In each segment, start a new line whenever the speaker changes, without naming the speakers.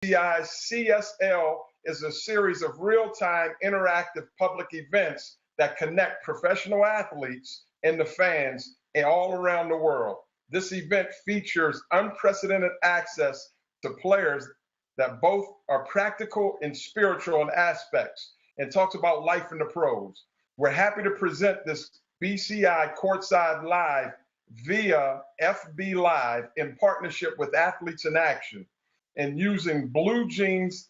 BCI CSL is a series of real-time interactive public events that connect professional athletes and the fans all around the world. This event features unprecedented access to players that both are practical and spiritual in aspects and talks about life in the pros. We're happy to present this BCI Courtside Live via FB Live in partnership with Athletes in Action and using Blue Jeans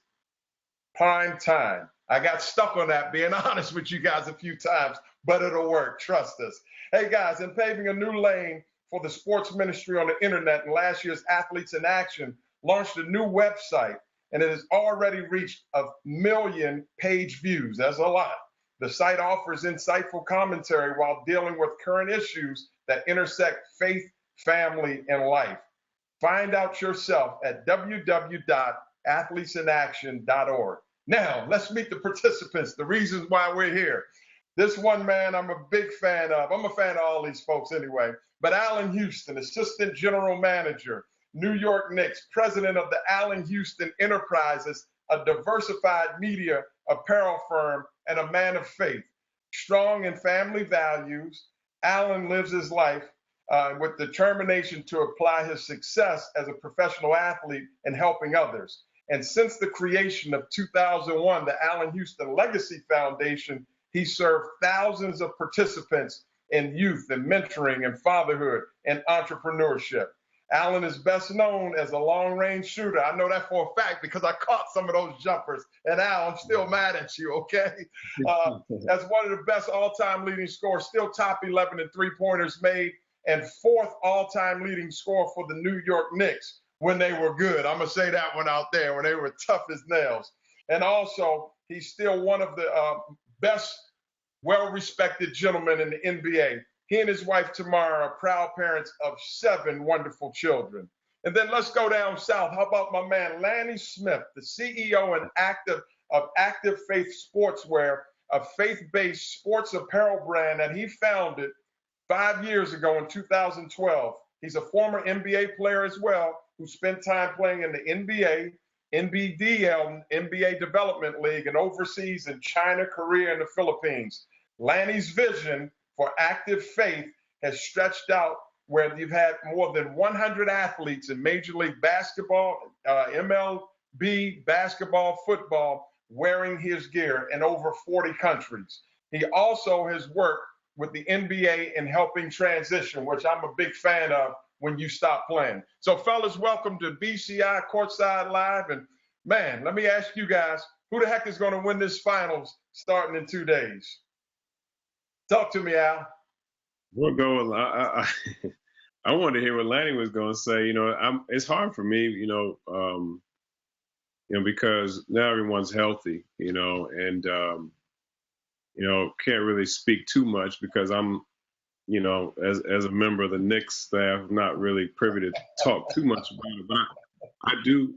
Prime Time. I got stuck on that, being honest with you guys a few times, but it'll work. Trust us. Hey, guys, in paving a new lane for the sports ministry on the internet, and last year's Athletes in Action launched a new website, and it has already reached 1 million page views. That's a lot. The site offers insightful commentary while dealing with current issues that intersect faith, family, and life. Find out yourself at www.athletesinaction.org. Now, let's meet the participants, the reasons why we're here. This one man I'm a big fan of. I'm a fan of all these folks anyway. But Allen Houston, Assistant General Manager, New York Knicks, President of the Allen Houston Enterprises, a diversified media apparel firm, and a man of faith. Strong in family values, Allen lives his life with determination to apply his success as a professional athlete in helping others. And since the creation of 2001, the Allen Houston Legacy Foundation, he served thousands of participants in youth and mentoring and fatherhood and entrepreneurship. Allen is best known as a long-range shooter. I know that for a fact because I caught some of those jumpers. And Al, I'm still mad at you, okay? As one of the best all-time leading scorers, still top 11 in three-pointers made, and 4th all-time leading scorer for the New York Knicks when they were good. I'm going to say that one out there, when they were tough as nails. And also, he's still one of the best, well-respected gentlemen in the NBA. He and his wife, Tamara, are proud parents of 7 wonderful children. And then let's go down south. How about my man, Lanny Smith, the CEO and of Active Faith Sportswear, a faith-based sports apparel brand that he founded 5 years ago in 2012. He's a former NBA player as well, who spent time playing in the NBA, NBDL, NBA Development League, and overseas in China, Korea, and the Philippines. Lanny's vision for Active Faith has stretched out where you've had more than 100 athletes in Major League Basketball, MLB, basketball, football, wearing his gear in over 40 countries. He also has worked with the NBA in helping transition, which I'm a big fan of when you stop playing. So, fellas, welcome to BCI Courtside Live. And, man, let me ask you guys, who the heck is going to win this finals starting in 2 days? Talk to me, Al.
We'll go. I wanted to hear what Lanny was going to say. You know, it's hard for me, because now everyone's healthy, and, can't really speak too much because I'm, as a member of the Knicks staff, not really privy to talk too much about it. But I do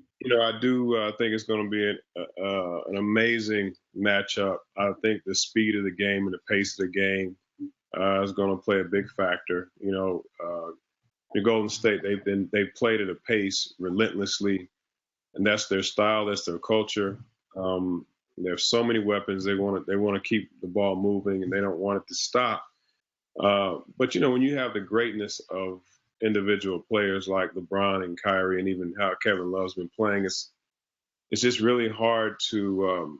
think it's going to be an amazing matchup. I think the speed of the game and the pace of the game is going to play a big factor. The Golden State, they've played at a pace relentlessly, and that's their style, that's their culture. There's so many weapons. They want to keep the ball moving, and they don't want it to stop. But when you have the greatness of individual players like LeBron and Kyrie, and even how Kevin Love's been playing, it's just really hard to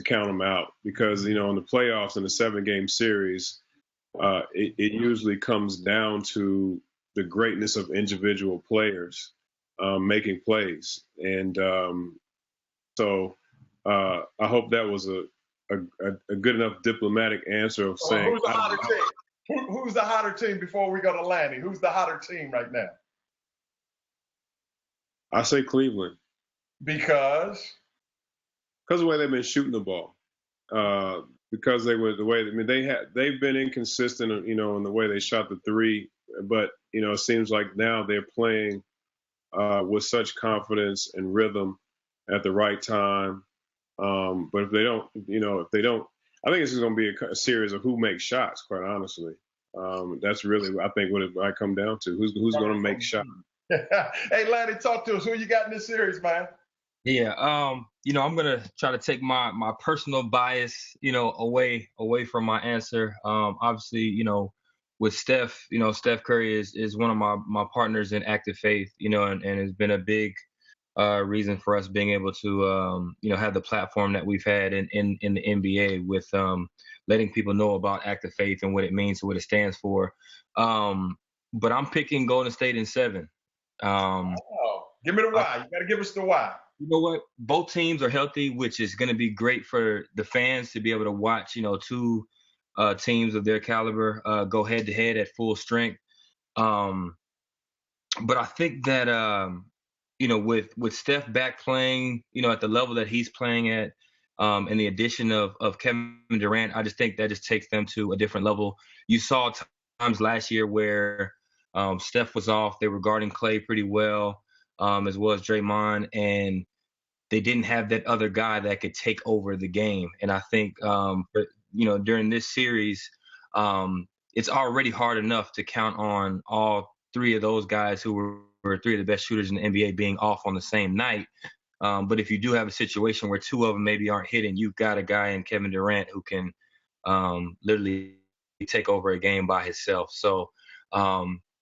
count them out because in the playoffs in a 7-game series, it usually comes down to the greatness of individual players making plays, and so I hope that was a good enough diplomatic answer of saying.
Who's the hotter team? Who's the hotter team before we go to Lanny? Who's the hotter team right now?
I say Cleveland.
Because
of the way they've been shooting the ball. Because they've been inconsistent, in the way they shot the three. But it seems like now they're playing with such confidence and rhythm at the right time. But if they don't, I think this is going to be a series of who makes shots, quite honestly. That's really, I think, what it might come down to. Who's going to make shots?
Hey, Lanny, talk to us. Who you got in this series, man?
Yeah, I'm gonna try to take my personal bias, away from my answer. Obviously, with Steph, Steph Curry is one of my partners in active faith, and has been a big reason for us being able to have the platform that we've had in the NBA with letting people know about active faith and what it means and what it stands for. But I'm picking Golden State in 7.
Oh, give me the why. You got to give us the why.
You know what? Both teams are healthy, which is going to be great for the fans to be able to watch, two teams of their caliber go head to head at full strength. Um, but I think that with Steph back playing, at the level that he's playing at, and the addition of Kevin Durant, I just think that just takes them to a different level. You saw times last year where Steph was off; they were guarding Clay pretty well, as well as Draymond, and they didn't have that other guy that could take over the game. And I think, during this series, it's already hard enough to count on all three of those guys who were three of the best shooters in the NBA being off on the same night. But if you do have a situation where two of them maybe aren't hitting, you've got a guy in Kevin Durant who can literally take over a game by himself. So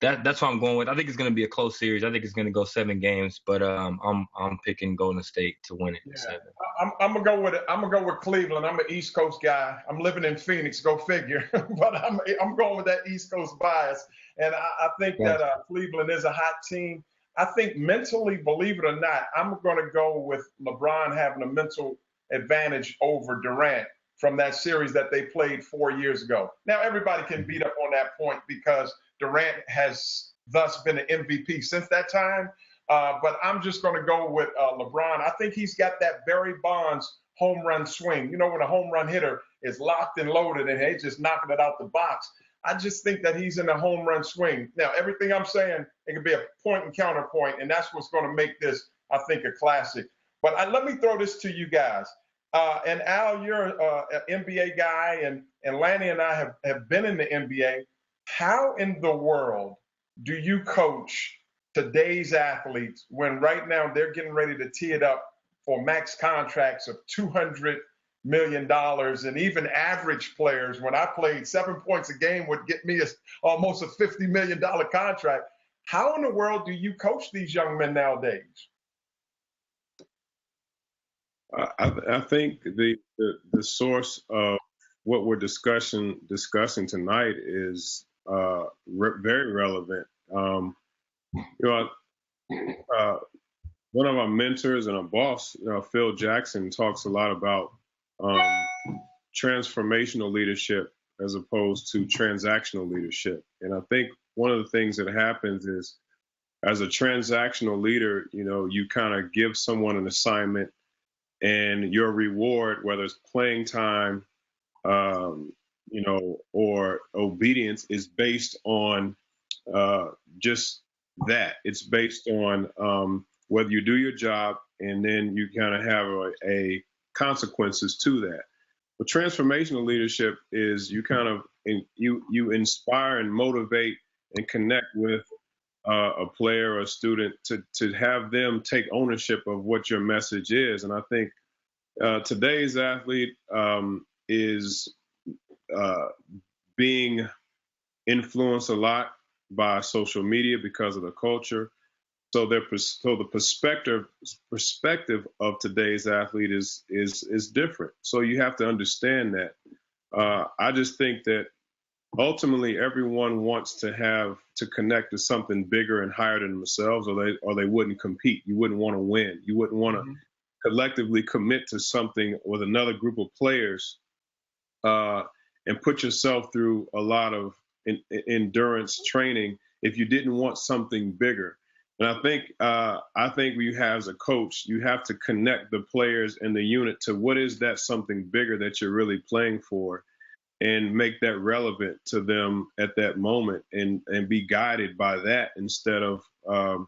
that's what I'm going with. I think it's going to be a close series. I think it's going to go 7 games, but I'm picking Golden State to win it.
Yeah,
7.
I'm gonna go with it. I'm gonna go with Cleveland. I'm an East Coast guy. I'm living in Phoenix. Go figure. But I'm going with that East Coast bias, and I think that Cleveland is a hot team. I think mentally, believe it or not, I'm gonna go with LeBron having a mental advantage over Durant from that series that they played 4 years ago. Now everybody can beat up on that point because Durant has thus been an MVP since that time. But I'm just going to go with LeBron. I think he's got that Barry Bonds home run swing. You know, when a home run hitter is locked and loaded and he's just knocking it out the box. I just think that he's in a home run swing. Now, everything I'm saying, it could be a point and counterpoint, and that's what's going to make this, I think, a classic. But let me throw this to you guys. And Al, you're an NBA guy, and Lanny and I have been in the NBA. How in the world do you coach today's athletes when right now they're getting ready to tee it up for max contracts of $200 million, and even average players, when I played 7 points a game would get me almost a $50 million contract. How in the world do you coach these young men nowadays?
I think the source of what we're discussing tonight is very relevant. You know, one of our mentors and a boss, Phil Jackson, talks a lot about transformational leadership as opposed to transactional leadership. And I think one of the things that happens is, as a transactional leader, you kind of give someone an assignment, and your reward, whether it's playing time, or obedience, is based on just that. It's based on whether you do your job, and then you kind of have a consequences to that. But transformational leadership is you kind of you inspire and motivate and connect with a player or a student to have them take ownership of what your message is. And I think today's athlete is being influenced a lot by social media because of the culture. So the perspective of today's athlete is different. So you have to understand that. I just think that ultimately everyone wants to connect to something bigger and higher than themselves, or they wouldn't compete. You wouldn't want to win. You wouldn't want to collectively commit to something with another group of players and put yourself through a lot of endurance training if you didn't want something bigger. And I think you have, as a coach, you have to connect the players and the unit to what is that something bigger that you're really playing for, and make that relevant to them at that moment, and be guided by that instead of a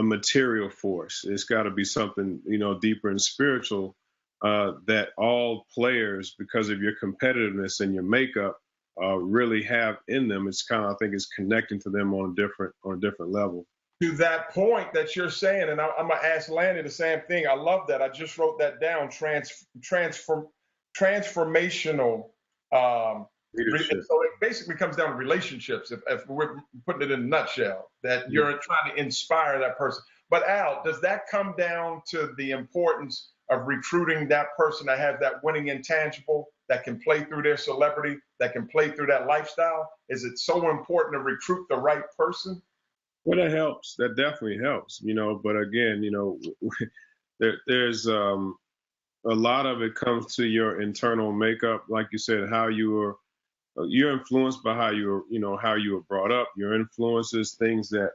material force. It's got to be something deeper and spiritual that all players, because of your competitiveness and your makeup, really have in them. It's kind of, I think, it's connecting to them on a different level.
to that point that you're saying, and I'm gonna ask Lanny the same thing. I love that. I just wrote that down. Transformational.
Leadership.
So it basically comes down to relationships. If we're putting it in a nutshell, that you're trying to inspire that person. But Al, does that come down to the importance of recruiting that person that has that winning intangible, that can play through their celebrity, that can play through that lifestyle? Is it so important to recruit the right person?
Well, that helps. That definitely helps, but again, there's a lot of it comes to your internal makeup. Like you said, how you're influenced by how you were brought up. Your influences, things that,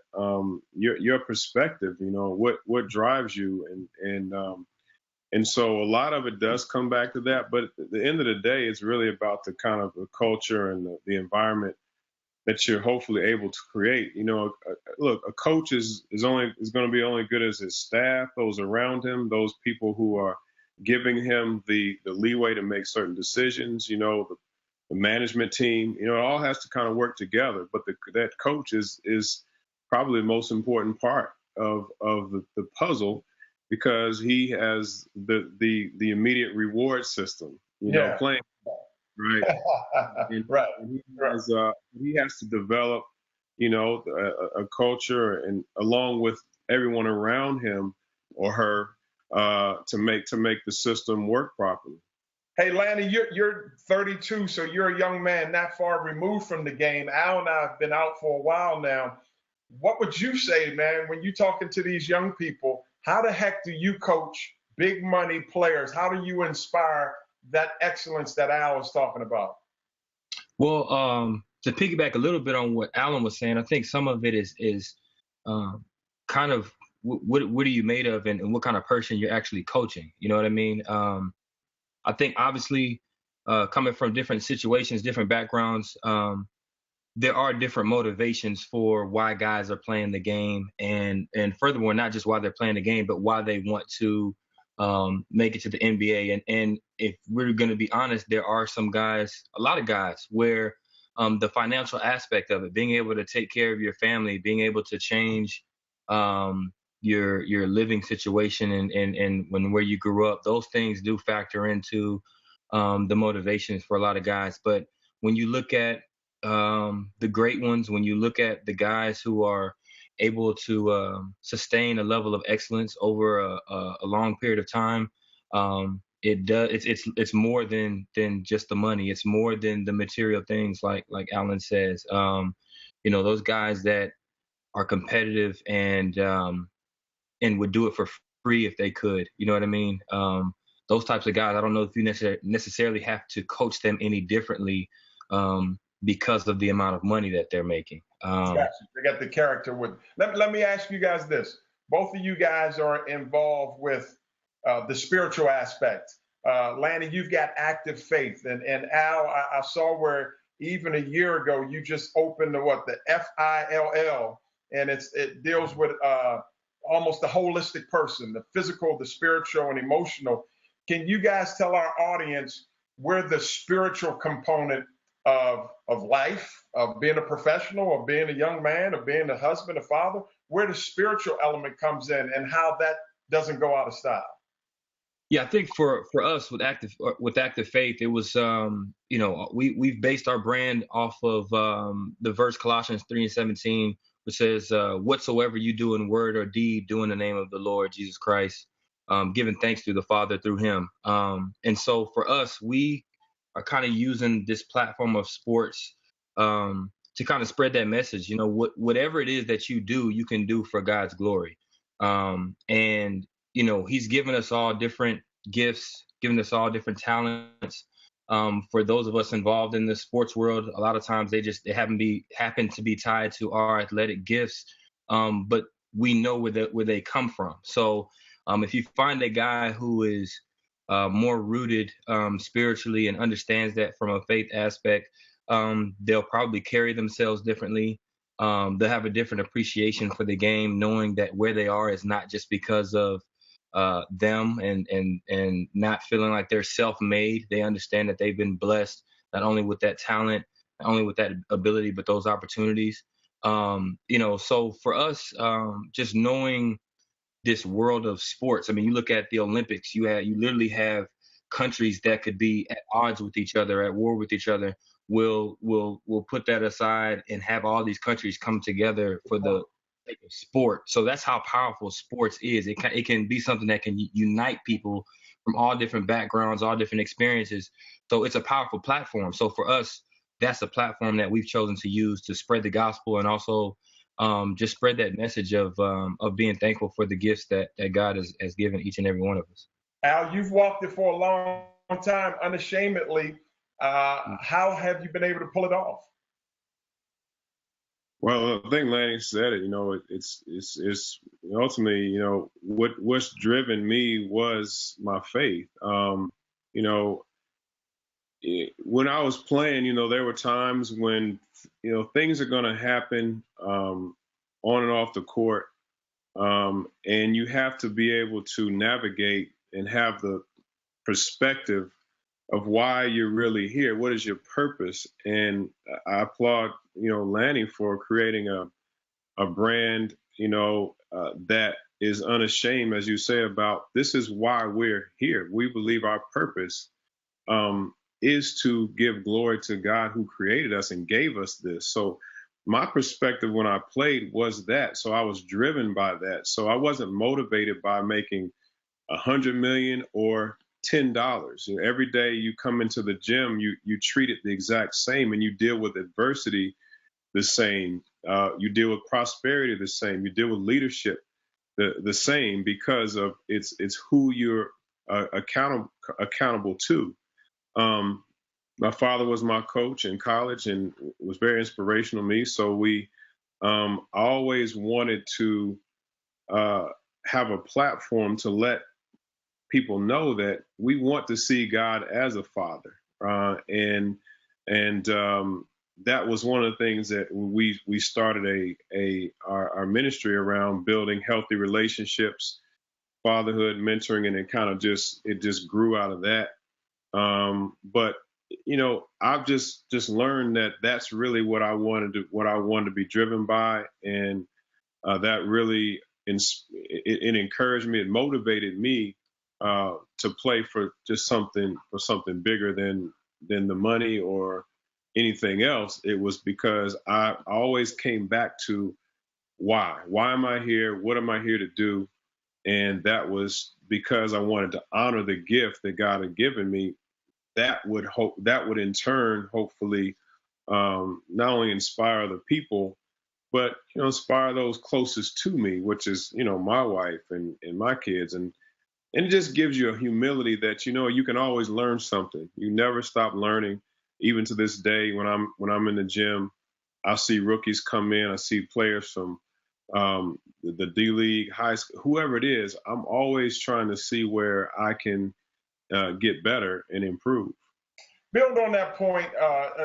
your perspective, what drives you. And so a lot of it does come back to that. But at the end of the day, it's really about the kind of the culture and the environment that you're hopefully able to create. Look, a coach is going to be only good as his staff, those around him, those people who are giving him the leeway to make certain decisions. The management team. It all has to kind of work together. But that coach is probably the most important part of the puzzle, because he has the immediate reward system. Playing. Right.
Right.
He has to develop, a culture, and along with everyone around him or her, to make the system work properly.
Hey, Lanny, you're 32, so you're a young man not far removed from the game. Al and I have been out for a while now. What would you say, man, when you're talking to these young people? How the heck do you coach big money players? How do you inspire that excellence that Al was talking about?
Well, to piggyback a little bit on what Alan was saying, I think some of it is kind of what are you made of, and what kind of person you're actually coaching. You know what I mean? I think obviously, coming from different situations, different backgrounds, there are different motivations for why guys are playing the game, and furthermore, not just why they're playing the game, but why they want to make it to the NBA. And if we're going to be honest, there are a lot of guys, where the financial aspect of it, being able to take care of your family, being able to change your living situation, and where you grew up, those things do factor into the motivations for a lot of guys. But when you look at the great ones, when you look at the guys who are able to sustain a level of excellence over a long period of time, it's more than just the money. It's more than the material things, like Alan says. Those guys that are competitive and would do it for free if they could. You know what I mean? Those types of guys, I don't know if you necessarily have to coach them any differently because of the amount of money that they're making.
Gotcha. They got the character with. Let me ask you guys this. Both of you guys are involved with the spiritual aspect. Lanny, you've got active faith. And Al, I saw where even a year ago you just opened the FILL, and it deals with almost the holistic person, the physical, the spiritual, and emotional. Can you guys tell our audience where the spiritual component of life, of being a professional, of being a young man, of being a husband, a father, where the spiritual element comes in, and how that doesn't go out of style?
Yeah, I think for us with active faith, it was we've based our brand off of the verse Colossians 3:17, which says, "Whatsoever you do in word or deed, do in the name of the Lord Jesus Christ, giving thanks to the Father through Him." And so for us, we are kind of using this platform of sports to kind of spread that message. Whatever it is that you do, you can do for God's glory. And He's given us all different gifts, given us all different talents. For those of us involved in the sports world, a lot of times they happen to be tied to our athletic gifts, but we know where they come from. So if you find a guy who is more rooted spiritually and understands that from a faith aspect, they'll probably carry themselves differently. They'll have a different appreciation for the game, knowing that where they are is not just because of them, and not feeling like they're self-made. They understand that they've been blessed not only with that talent, not only with that ability, but those opportunities. So for us, just knowing this world of sports. I mean, you look at the Olympics. You literally have countries that could be at odds with each other, at war with each other. We'll put that aside and have all these countries come together for the sake of sport. So that's how powerful sports is. It can be something that can unite people from all different backgrounds, all different experiences. So it's a powerful platform. So for us, that's a platform that we've chosen to use to spread the gospel and also just spread that message of being thankful for the gifts that God has given each and every one of us.
Al, you've walked it for a long time, unashamedly. How have you been able to pull it off?
Well, I think Lanny said it. It's ultimately, what's driven me was my faith. When I was playing, there were times when, things are going to happen on and off the court, and you have to be able to navigate and have the perspective of why you're really here. What is your purpose? And I applaud, Lanny for creating a brand, that is unashamed, as you say, about this is why we're here. We believe our purpose is to give glory to God who created us and gave us this. So my perspective when I played was that. So I was driven by that. So I wasn't motivated by making $100 million or $10. Every day you come into the gym, you treat it the exact same, and you deal with adversity the same. You deal with prosperity the same. You deal with leadership the same, because of it's who you're accountable to. My father was my coach in college and was very inspirational to me. So we always wanted to have a platform to let people know that we want to see God as a father. And that was one of the things that we started our ministry around, building healthy relationships, fatherhood, mentoring, and it just grew out of that. But I've just learned that that's really what I wanted to be driven by, and that really it encouraged me, it motivated me to play for something bigger than the money or anything else. It was because I always came back to why am I here? What am I here to do? And that was because I wanted to honor the gift that God had given me. That would in turn hopefully not only inspire the people, but inspire those closest to me, which is my wife and my kids, and it just gives you a humility that you can always learn something. You never stop learning. Even to this day, when I'm in the gym, I see rookies come in. I see players from the D League, high school, whoever it is. I'm always trying to see where I can get better and improve.
Build on that point.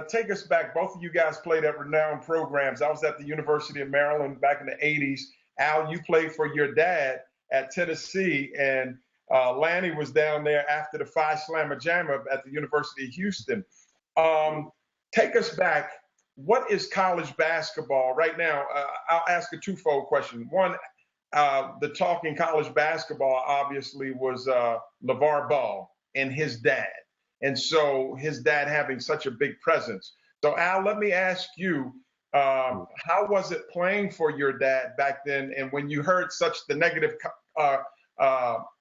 Take us back. Both of you guys played at renowned programs. I was at the University of Maryland back in the 80s. Al, you played for your dad at Tennessee, and Lanny was down there after the Phi Slamma Jamma at the University of Houston. Take us back. What is college basketball right now? I'll ask a twofold question. One, the talk in college basketball obviously was LeVar Ball and his dad. And so his dad having such a big presence. So Al, let me ask you, how was it playing for your dad back then? And when you heard such the negative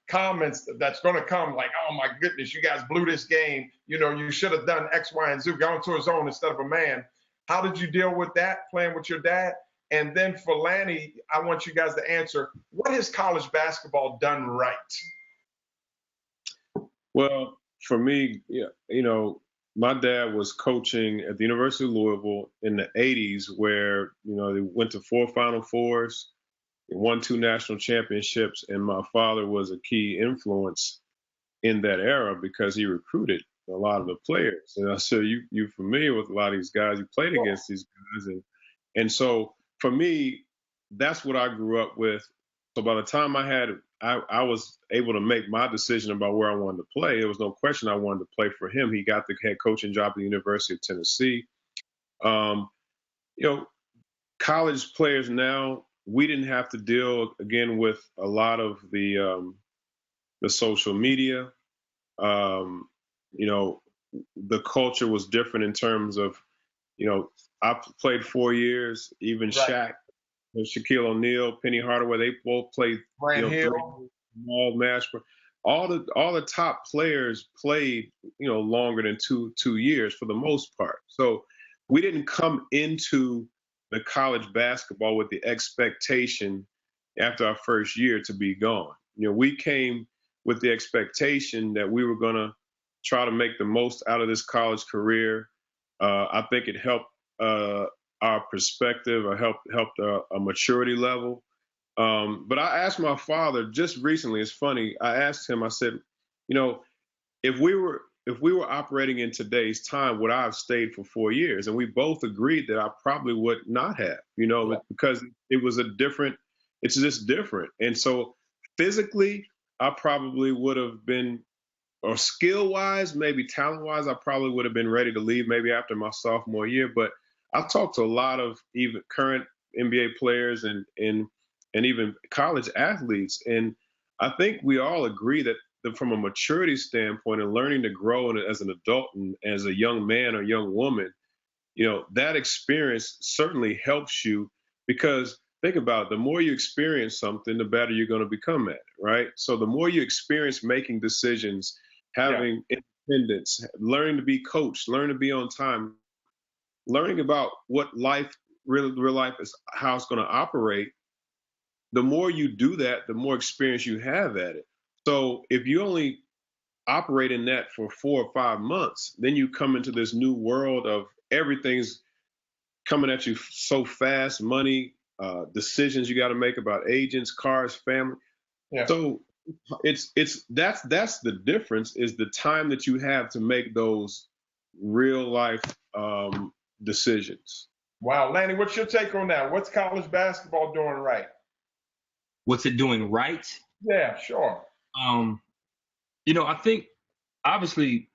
comments that's going to come, like, oh my goodness, you guys blew this game. You should have done X, Y, and Z, gone to a zone instead of a man. How did you deal with that playing with your dad? And then for Lanny, I want you guys to answer, what has college basketball done right?
Well, for me, my dad was coaching at the University of Louisville in the 80s, where, they went to 4 Final Fours, won 2 national championships. And my father was a key influence in that era because he recruited a lot of the players. And so you're familiar with a lot of these guys. You played against these guys. And so for me, that's what I grew up with. So by the time I was able to make my decision about where I wanted to play, there was no question I wanted to play for him. He got the head coaching job at the University of Tennessee. college players now, we didn't have to deal again with a lot of the social media. Um, you know, the culture was different in terms of, you know, I played 4 years. Even
Right.
Shaq, Shaquille O'Neal, Penny Hardaway, they both played,
Grant
3 years,
Hill.
all match. All the top players played, longer than two years for the most part. So we didn't come into the college basketball with the expectation after our first year to be gone. We came with the expectation that we were going to try to make the most out of this college career. I think it helped our perspective, or helped a maturity level. But I asked my father just recently. It's funny. I asked him. I said, you know, if we were operating in today's time, would I have stayed for 4 years? And we both agreed that I probably would not have.
Yeah.
Because it was a different. It's just different. And so physically, I probably would have been, or skill wise, maybe talent wise, I probably would have been ready to leave maybe after my sophomore year. But I've talked to a lot of even current NBA players and even college athletes, and I think we all agree that from a maturity standpoint and learning to grow as an adult and as a young man or young woman, that experience certainly helps you, because think about it, the more you experience something, the better you're going to become at it, right? So the more you experience making decisions,
Yeah.
having independence, learning to be coached, learning to be on time, learning about what real life is, how it's going to operate, the more you do that, the more experience you have at it. So if you only operate in that for 4 or 5 months, then you come into this new world of everything's coming at you so fast, money, decisions you got to make about agents, cars, family.
Yeah.
So that's the difference, is the time that you have to make those real life decisions.
Wow. Lanny, what's your take on that? What's college basketball doing right?
What's it doing right?
Yeah, sure.
Um, I think obviously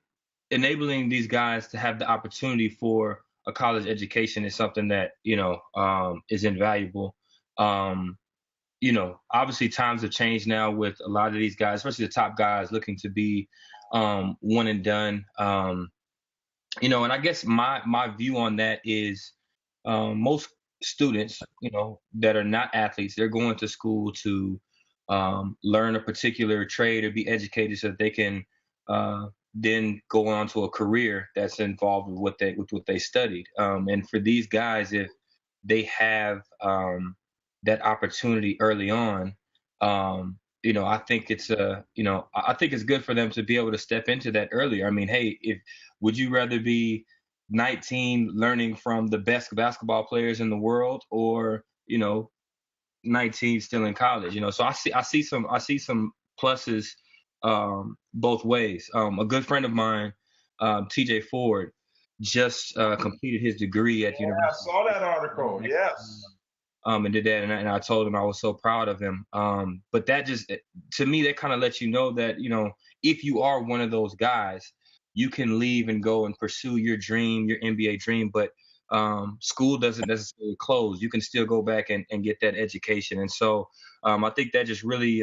enabling these guys to have the opportunity for a college education is something that is invaluable. Um, Obviously times have changed now with a lot of these guys, especially the top guys, looking to be one and done. And I guess my view on that is most students, that are not athletes, they're going to school to learn a particular trade or be educated so that they can then go on to a career that's involved with what they studied. And for these guys, if they have that opportunity early on, I think I think it's good for them to be able to step into that earlier. I mean, hey, if would you rather be 19 learning from the best basketball players in the world, or 19 still in college? So I see some pluses both ways. A good friend of mine, TJ Ford, just completed his degree at the
Yeah, I
University
saw that
of
article. Yes.
and did that, and I told him I was so proud of him. But that just, to me, that kind of lets you know that if you are one of those guys, you can leave and go and pursue your dream, your NBA dream. But school doesn't necessarily close. You can still go back and get that education. And so I think that just really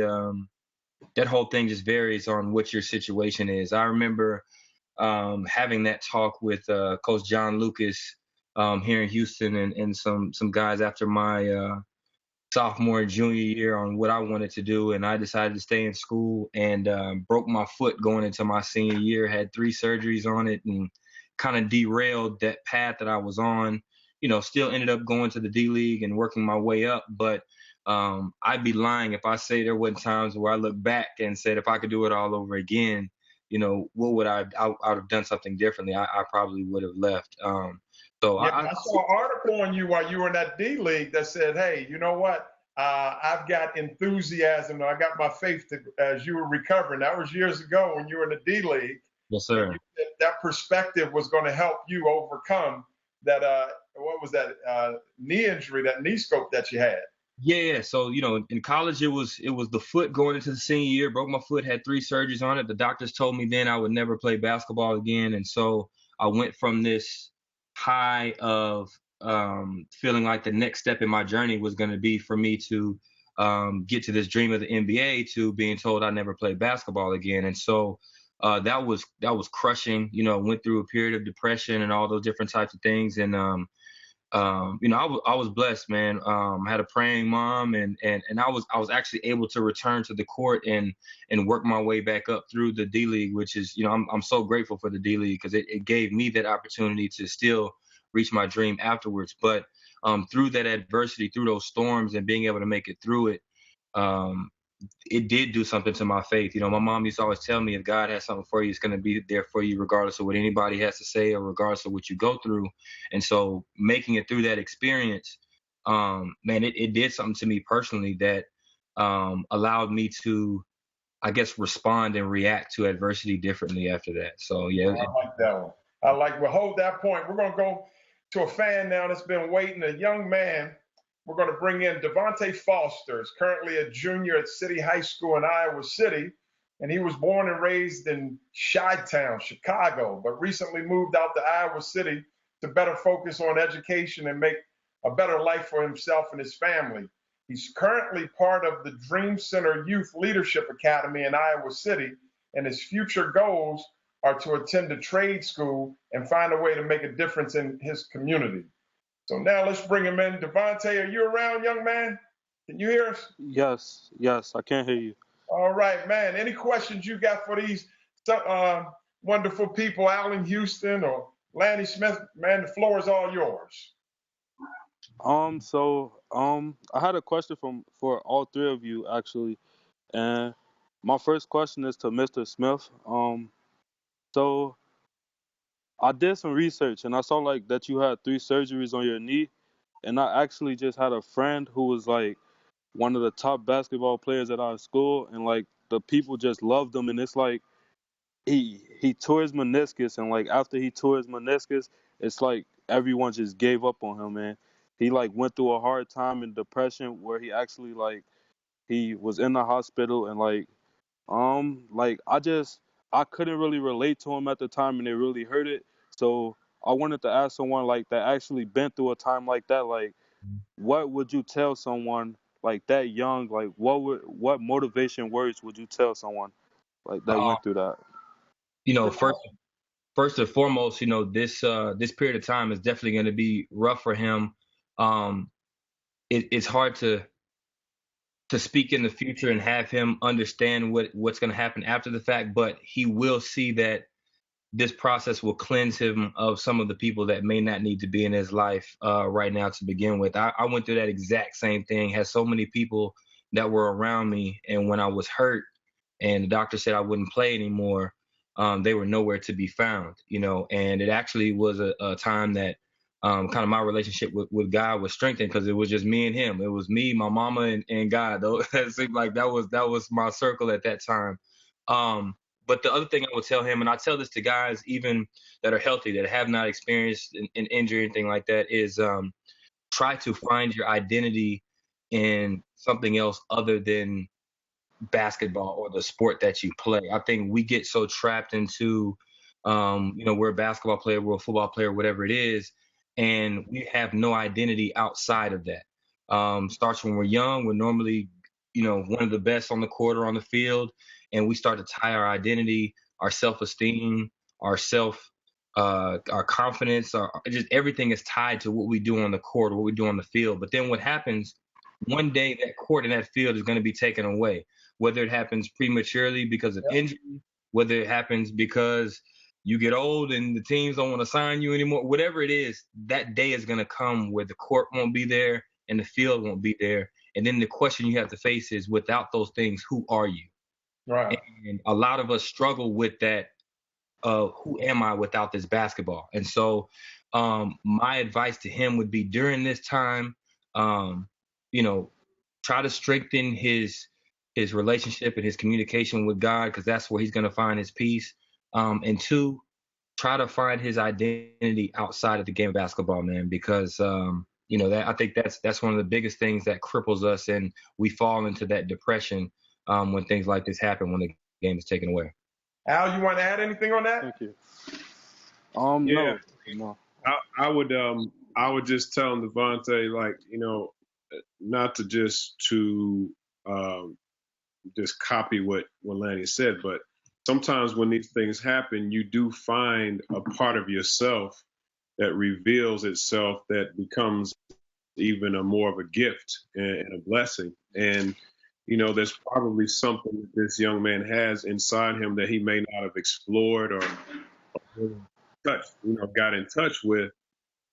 that whole thing just varies on what your situation is. I remember having that talk with Coach John Lucas here in Houston, and some guys after my sophomore and junior year on what I wanted to do, and I decided to stay in school, and broke my foot going into my senior year. Had 3 surgeries on it, and kind of derailed that path that I was on. Still ended up going to the D League and working my way up, but I'd be lying if I say there wasn't times where I look back and said if I could do it all over again, what would I would have done something differently. I probably would have left. So
Yeah,
I
I saw an article on you while you were in that D League that said, hey, you know what? I've got enthusiasm. I got my faith as you were recovering. That was years ago when you were in the D League.
yes,
And
sir.
you said that perspective was going to help you overcome that, what was that, knee injury, that knee scope that you had.
Yeah. So in college it was the foot going into the senior year. Broke my foot, had 3 surgeries on it. The doctors told me then I would never play basketball again, and so I went from this high of feeling like the next step in my journey was going to be for me to get to this dream of the NBA, to being told I never played basketball again. And so that was crushing. Went through a period of depression and all those different types of things. And I was blessed, man. I had a praying mom, and I was actually able to return to the court and work my way back up through the D League, which is, I'm so grateful for the D League, because it gave me that opportunity to still reach my dream afterwards. But through that adversity, through those storms, and being able to make it through it, it did do something to my faith. My mom used to always tell me, if God has something for you, it's going to be there for you, regardless of what anybody has to say or regardless of what you go through. And so making it through that experience, man, it did something to me personally that allowed me to, I guess, respond and react to adversity differently after that. So, yeah.
I like that one. We'll hold that point. We're going to go to a fan now that's been waiting, a young man. We're going to bring in Devontae Foster. He's currently a junior at City High School in Iowa City, and he was born and raised in Chi-Town, Chicago, but recently moved out to Iowa City to better focus on education and make a better life for himself and his family. He's currently part of the Dream Center Youth Leadership Academy in Iowa City, and his future goals are to attend a trade school and find a way to make a difference in his community. So now let's bring him in. Devontae, are you around, young man? Can you hear us?
Yes, I can hear you.
All right, man. Any questions you got for these wonderful people, Allen Houston or Lanny Smith? Man, the floor is all yours.
I had a question for all three of you, actually, and my first question is to Mr. Smith. So I did some research and I saw like that you had 3 surgeries on your knee, and I actually just had a friend who was like one of the top basketball players at our school, and like the people just loved him, and it's like he tore his meniscus, and like after he tore his meniscus, it's like everyone just gave up on him, man. He like went through a hard time in depression where he actually like he was in the hospital, and like I couldn't really relate to him at the time, and it really hurt it. So I wanted to ask someone like that actually been through a time like that, like what would you tell someone like that young, like what motivation words would you tell someone like that
Uh,
went through that?
First and foremost, this period of time is definitely going to be rough for him. Um, it's hard to speak in the future and have him understand what's going to happen after the fact, but he will see that this process will cleanse him of some of the people that may not need to be in his life right now to begin with. I went through that exact same thing, had so many people that were around me, and when I was hurt and the doctor said I wouldn't play anymore, they were nowhere to be found, and it actually was a time that kind of my relationship with God was strengthened, because it was just me and him. It was me, my mama, and God. Though it seemed like that was my circle at that time. But the other thing I would tell him, and I tell this to guys even that are healthy, that have not experienced an injury or anything like that, is try to find your identity in something else other than basketball or the sport that you play. I think we get so trapped into, we're a basketball player, we're a football player, whatever it is, and we have no identity outside of that. Starts when we're young. We're normally, one of the best on the court or on the field, and we start to tie our identity, our self-esteem, our confidence, just everything is tied to what we do on the court or what we do on the field. But then what happens? One day that court and that field is going to be taken away, whether it happens prematurely because of injury, whether it happens because you get old and the teams don't want to sign you anymore, whatever it is, that day is going to come where the court won't be there and the field won't be there. And then the question you have to face is, without those things, who are you?
Right.
And a lot of us struggle with that. Who am I without this basketball? And so my advice to him would be, during this time, try to strengthen his relationship and his communication with God, because that's where he's going to find his peace. And two, try to find his identity outside of the game of basketball, man, because that I think that's one of the biggest things that cripples us, and we fall into that depression when things like this happen, when the game is taken away.
Al, you want to add anything on that?
Thank you.
Yeah.
No.
I would I would just tell him, Devontae, like, not to just copy what Lanny said, but sometimes when these things happen, you do find a part of yourself that reveals itself that becomes even a more of a gift and a blessing. And, there's probably something that this young man has inside him that he may not have explored or really touched, got in touch with,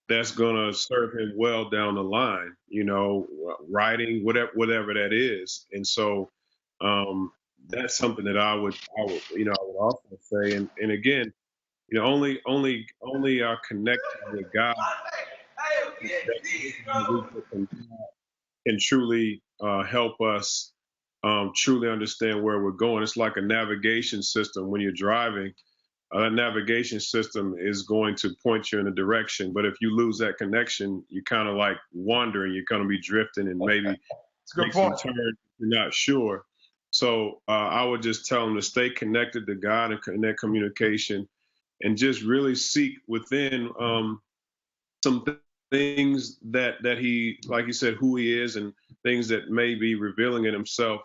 that's going to serve him well down the line, writing, whatever that is. And so, that's something that I would also say. And again, only our connection with God can truly help us truly understand where we're going. It's like a navigation system when you're driving. That navigation system is going to point you in a direction, but if you lose that connection, you're kind of like wandering. You're going to be drifting and maybe make some turns. You're not sure. So I would just tell them to stay connected to God and in that communication, and just really seek within some things that he, like you said, who he is, and things that may be revealing in himself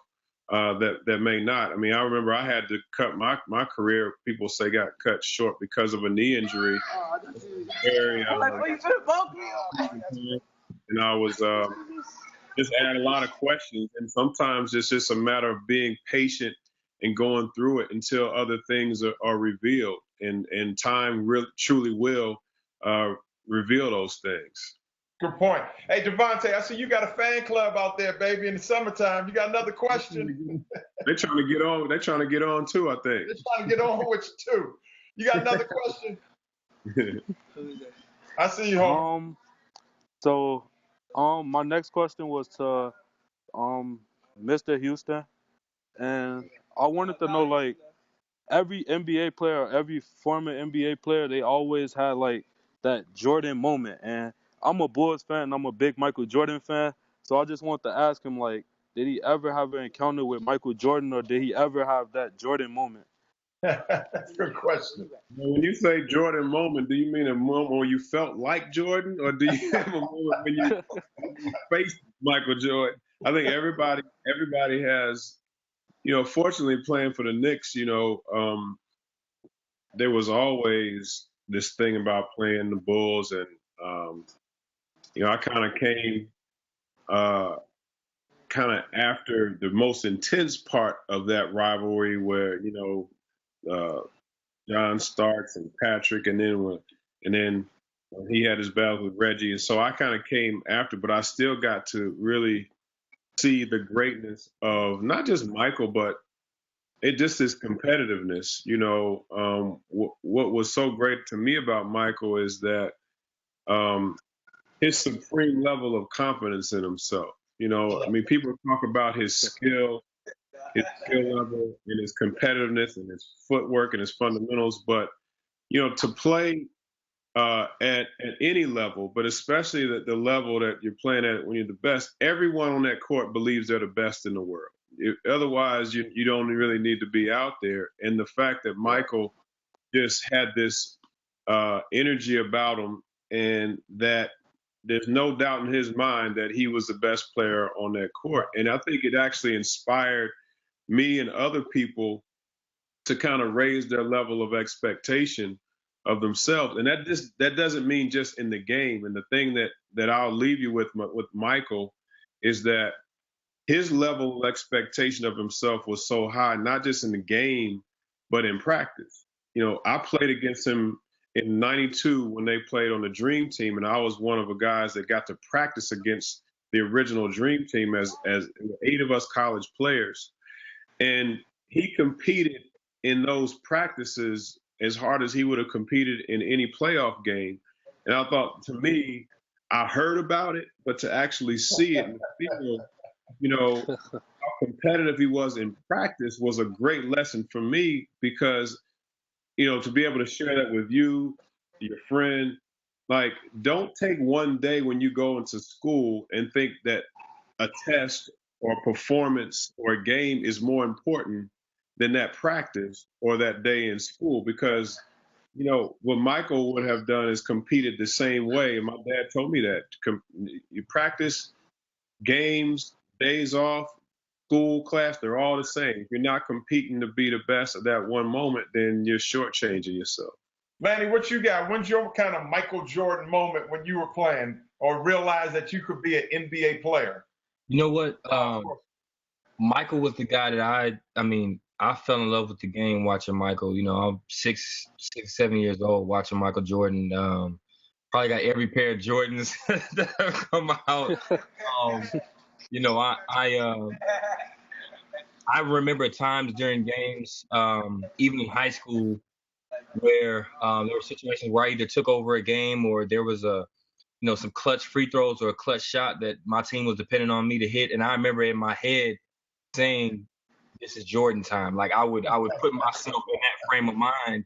that may not. I mean, I remember I had to cut my career. People say got cut short because of a knee injury. Very, and I was just had a lot of questions, and sometimes it's just a matter of being patient and going through it until other things are revealed, and time really truly will reveal those things.
Good point. Hey, Devontae, I see you got a fan club out there, baby, in the summertime. You got another question?
They're trying to get on. They're trying to get on too, I think.
They're trying to get on with you too. You got another question? I see you, homie.
So, my next question was to Mr. Houston, and I wanted to know, like, every NBA player, every former NBA player, they always had like that Jordan moment. And I'm a Bulls fan, and I'm a big Michael Jordan fan. So I just want to ask him, like, did he ever have an encounter with Michael Jordan, or did he ever have that Jordan moment?
Good question.
When you say Jordan moment, do you mean a moment where you felt like Jordan, or do you have a moment when you faced Michael Jordan? I think everybody has. Fortunately, playing for the Knicks, there was always this thing about playing the Bulls, and I kind of came after the most intense part of that rivalry, where John Starks and Patrick, and then when he had his battle with Reggie, and so I kind of came after, but I still got to really see the greatness of not just Michael, but it just his competitiveness. What was so great to me about Michael is that his supreme level of confidence in himself. I mean, people talk about his skill level, and his competitiveness, and his footwork, and his fundamentals, but to play at any level, but especially the level that you're playing at when you're the best, everyone on that court believes they're the best in the world. Otherwise, you don't really need to be out there. And the fact that Michael just had this energy about him, and that there's no doubt in his mind that he was the best player on that court. And I think it actually inspired me and other people to kind of raise their level of expectation of themselves. And that doesn't mean just in the game. And the thing that I'll leave you with Michael is that his level of expectation of himself was so high, not just in the game, but in practice. I played against him in '92 when they played on the Dream Team, and I was one of the guys that got to practice against the original Dream Team as 8 of us college players. And he competed in those practices as hard as he would have competed in any playoff game. And I thought, to me, I heard about it, but to actually see it and feel, how competitive he was in practice was a great lesson for me, because, to be able to share that with you, your friend, like, don't take one day when you go into school and think that a test or a performance or a game is more important than that practice or that day in school, because what Michael would have done is competed the same way. And my dad told me that you practice, games, days off, school, class, they're all the same. If you're not competing to be the best at that one moment, then you're shortchanging yourself.
Manny, what you got? When's your kind of Michael Jordan moment when you were playing or realized that you could be an NBA player?
You know what? Michael was the guy that I fell in love with the game watching Michael. I'm 7 years old watching Michael Jordan. Probably got every pair of Jordans that have come out. I remember times during games, even in high school, where there were situations where I either took over a game or there was some clutch free throws or a clutch shot that my team was depending on me to hit. And I remember in my head saying, "This is Jordan time." Like I would put myself in that frame of mind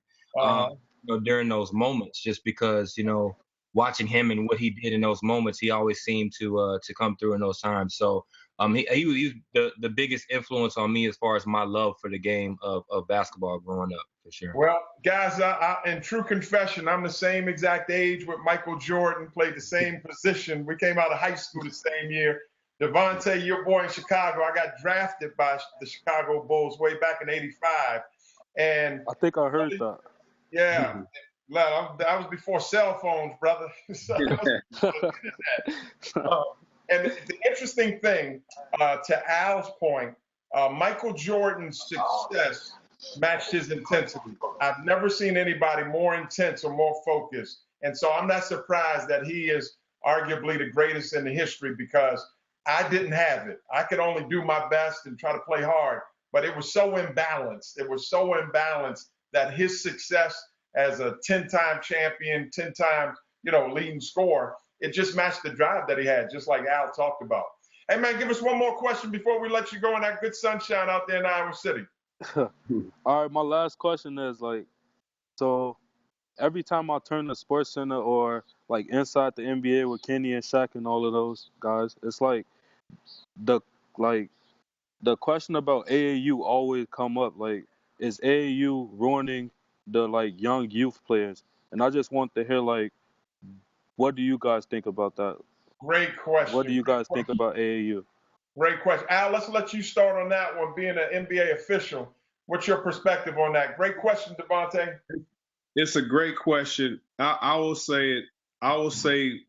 during those moments, just because watching him and what he did in those moments, he always seemed to come through in those times. So he was the biggest influence on me as far as my love for the game of basketball growing up, for sure.
Well, guys, in true confession, I'm the same exact age with Michael Jordan, played the same position. We came out of high school the same year. Devontae, your boy in Chicago, I got drafted by the Chicago Bulls way back in '85. And
I think I heard that.
Yeah. That was before cell phones, brother. And the interesting thing, to Al's point, Michael Jordan's success matched his intensity. I've never seen anybody more intense or more focused. And so I'm not surprised that he is arguably the greatest in the history, because I didn't have it. I could only do my best and try to play hard, but it was so imbalanced. It was so imbalanced that his success as a 10-time champion, 10 times, leading scorer, it just matched the drive that he had, just like Al talked about. Hey, man, give us one more question before we let you go in that good sunshine out there in Iowa City.
All right, my last question is so every time I turn to Sports Center or Inside the NBA with Kenny and Shaq and all of those guys, it's the the question about AAU always come up. Is AAU ruining the young youth players? And I just want to hear what do you guys think about that?
Great question.
What do you guys think about AAU?
Great question. Al, let's let you start on that one, being an NBA official. What's your perspective on that? Great question, Devontae.
It's a great question. I will say it. I will say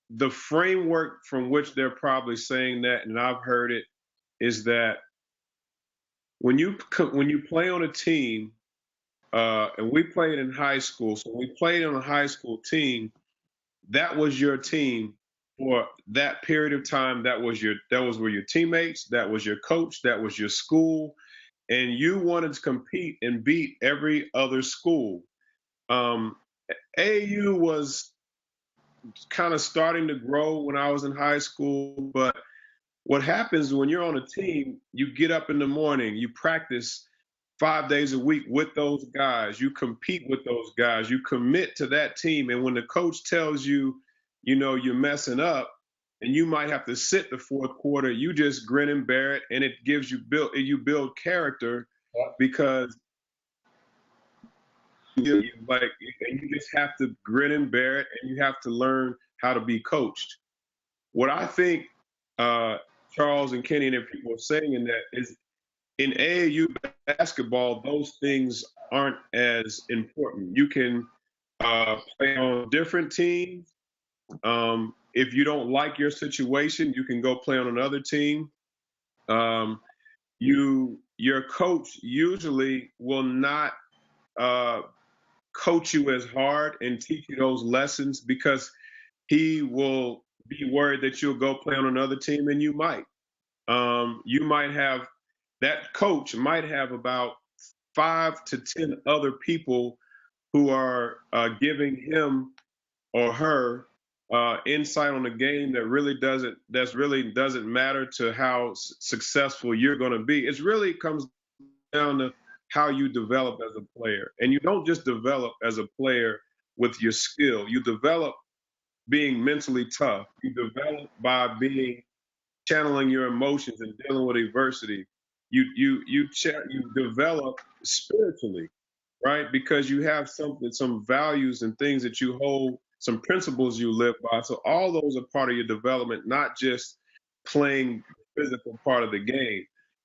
the framework from which they're probably saying that, and I've heard it, is that when you play on a team, and we played in high school, so we played on a high school team. That was your team for that period of time. That was were your teammates. That was your coach. That was your school, and you wanted to compete and beat every other school. AAU was kind of starting to grow when I was in high school, but what happens when you're on a team, you get up in the morning, you practice 5 days a week with those guys, you compete with those guys, you commit to that team. And when the coach tells you, you're messing up and you might have to sit the fourth quarter, you just grin and bear it. And it gives you build character, because you just have to grin and bear it, and you have to learn how to be coached. What I think Charles and Kenny and people are saying in that is, in AAU basketball, those things aren't as important. You can play on different teams. If you don't like your situation, you can go play on another team. Your coach usually will not coach you as hard and teach you those lessons, because he will be worried that you'll go play on another team, and you might. That coach might have about 5 to 10 other people who are giving him or her insight on the game that really doesn't matter to how successful you're going to be. It really comes down to how you develop as a player. And you don't just develop as a player with your skill. You develop being mentally tough. You develop by channeling your emotions and dealing with adversity. You develop spiritually. right? Because you have something, some values and things that you hold, some principles you live by. So all those are part of your development, not just playing the physical part of the game.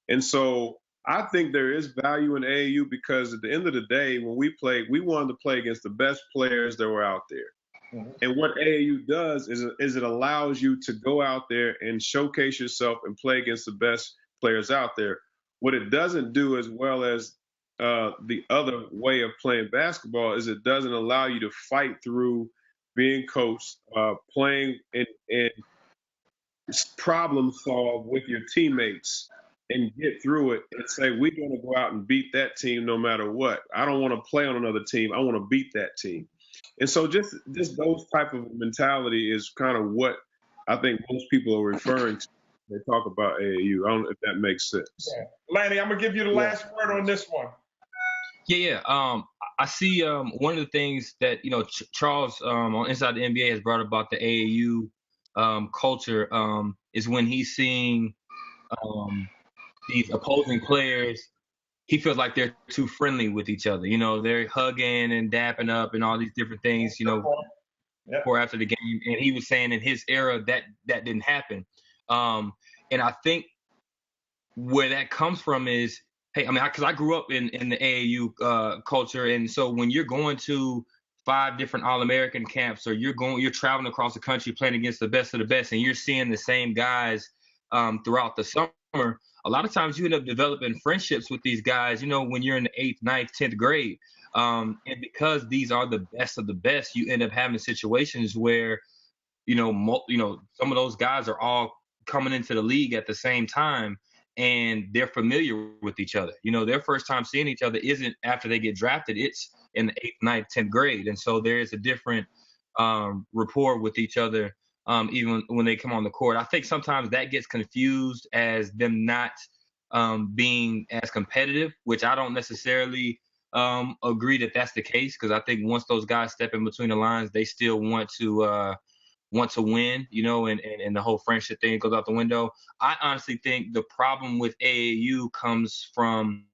And so I think there is value in AAU because at the end of the day, when we played, we wanted to play against the best players that were out there.
Mhm.
And what AAU does is it allows you to go out there and showcase yourself and play against the best players out there. What it doesn't do, as well as the other way of playing basketball, is it doesn't allow you to fight through being coached, playing and problem solve with your teammates and get through it and say, we're going to go out and beat that team no matter what. I don't want to play on another team. I want to beat that team. And so just those type of mentality is kind of what I think most people are referring to when they talk about AAU. I don't know if that makes sense.
Yeah. Lanny, I'm going to give you the last word on this one.
Yeah. I see one of the things that Charles on Inside the NBA has brought about the AAU culture is when he's seeing these opposing players. He feels like they're too friendly with each other. They're hugging and dapping up and all these different things.
Yeah.
Before after the game, and he was saying in his era that didn't happen. And I think where that comes from is, hey, I mean, because I grew up in the AAU culture, and so when you're going to 5 different All-American camps, or you're traveling across the country playing against the best of the best, and you're seeing the same guys throughout the summer, a lot of times you end up developing friendships with these guys, when you're in the 8th, 9th, 10th grade. And because these are the best of the best, you end up having situations where, some of those guys are all coming into the league at the same time, and they're familiar with each other. Their first time seeing each other isn't after they get drafted; it's in the 8th, 9th, 10th grade, and so there is a different rapport with each other, even when they come on the court. I think sometimes that gets confused as them not being as competitive, which I don't necessarily agree that that's the case, because I think once those guys step in between the lines, they still want to win, and the whole friendship thing goes out the window. I honestly think the problem with AAU comes from